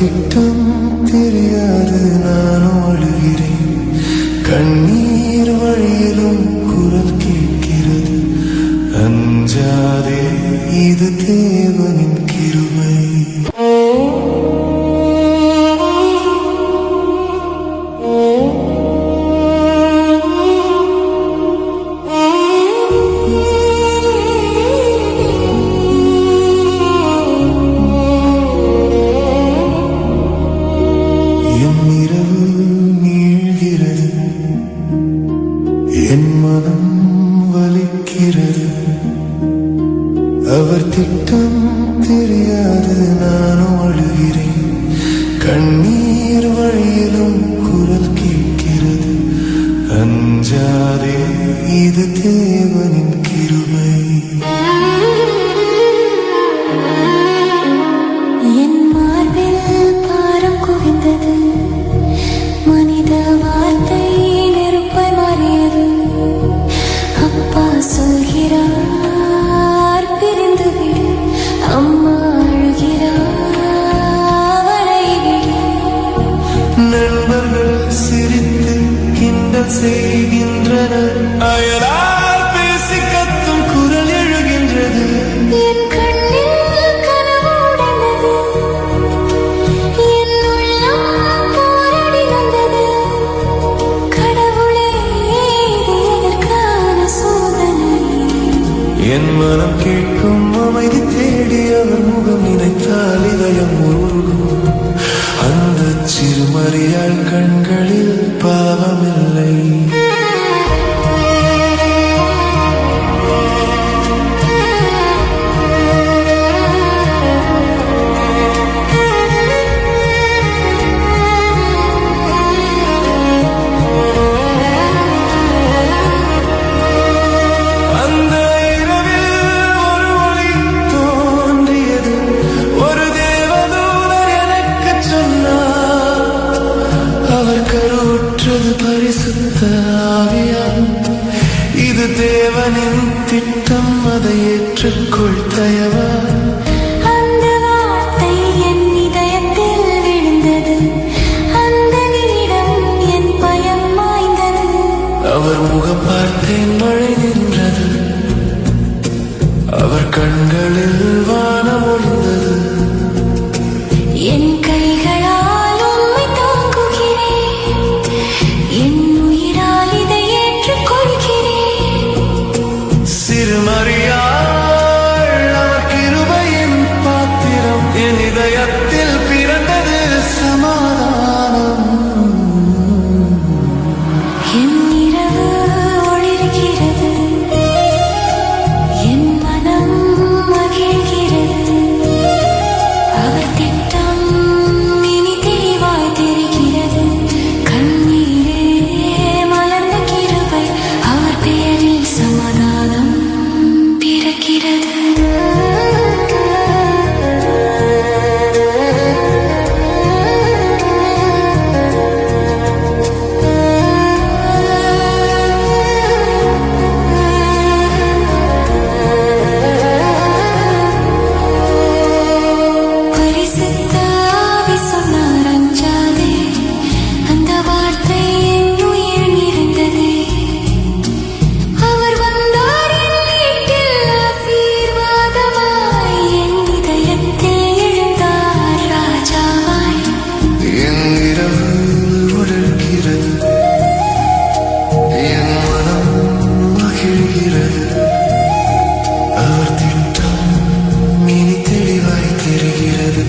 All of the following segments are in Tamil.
திட்டம் தெரியாது நானும் அழுகிறேன். கண்ணீர் வழியிலும் குரல் கேட்கிறது, அஞ்சாதே இது தேவனின் கிருபை. என் மனம் வலிக்கிறது, அவர் திட்டம் தெரியாது நானும் அழுகிறேன். கண்ணீர் வழியிலும் குரல் கேட்கிறது, அஞ்சாதே இது தேவனின் கிருபை. என் மார்பில் பாரம் குவிந்தது, மனித வார்த்தை நெருப்பை மாறியது. அப்பா சொல்கிறார் பிரிந்து விடு, அம்மா அழுகிறார் வரைவிடு. நண்பர்கள் சிரித்து கிண்டல் செய்கின்றனர், அயலார் பேசி கத்தும் குரல் எழுகின்றது. என் கண்ணில் கனவு உடைந்தது, என் உள்ளம் போராடி வந்தது. கடவுளே, இது எதற்கான சோதனை? என் மனம் கேட்கும் அமைதி தேடி அவர் முகம் நினைத்தால் இதயம் உருகும். அந்த சிறுமறியாள் கண்களில் பாவமில்லை. பரிசுத்த ஆவியால் இது தேவனின் திட்டம், அதை ஏற்றுக்கொள் தயவா. அந்த வார்த்தை என் இதயத்தில் விழுந்தது, அந்த நிமிடம் என் பயம் மாய்ந்தது. அவர் முகம் பார்த்தேன், மழை நின்றது, அவர் கண்களில் வானம் ஒளிந்தது. என் கைகளால் உம்மை தாங்குகிறேன், என் உயிரால் இதை ஏற்றுக்கொள்கிறேன். சிறுமறியாள் அவர் கிருபையின் பாத்திரம், என் இதயத்தில் பிறந்தது சமாதானம். என் இரவு ஒளிர்கிறது, என் மனம் மகிழ்கிறது. அவர் திட்டம் இனி தெளிவாய் தெரிகிறது. கண்ணீரே மலர்ந்த கிருபை, அவர் பெயரில் சமாதானம் பிறக்கிறது. பரிசுத்த ஆவி சொன்னார், அஞ்சாதே. அந்த வார்த்தை என் உயிர் நிறைந்ததே. அவர் வந்தார் என் வீட்டில் ஆசீர்வாதமாய், என் இதயத்தில் எழுந்தார் ராஜாவாய். என் இரவு உடல்கிறது, என் மனம் மகிழ்கிறது. அவர் திட்டம் இனி தெளிவாய் தெரிகிறது.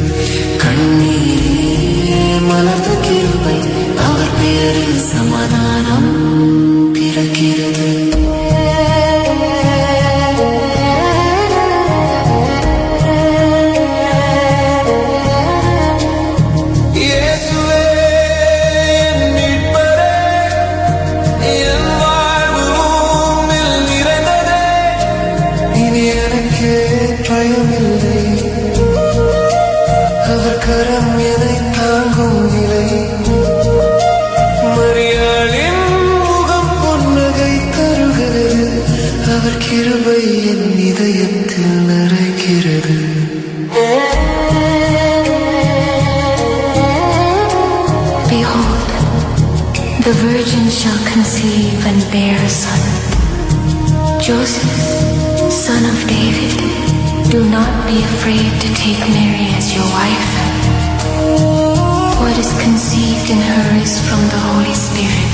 கண்ணீரே மலர்ந்த கிருபை, அவர் பெயரில் சமாதானம் பிறக்கிறது. இயேசுவே என் மீட்பரே, என் வாழ்வு உம்மில் நிறைந்ததே. இனி எனக்கே பயமில்லை, அவர் கரம் எதை தாங்கும் நிலை. மரியாளின் முகம் பொன்னகை தருகிறது, அவர் கிருபை என் இதயத்தில் நிறைகிறது. virgin shall conceive and bear a son. Joseph, son of David, do not be afraid to take Mary as your wife. What is conceived in her is from the Holy Spirit.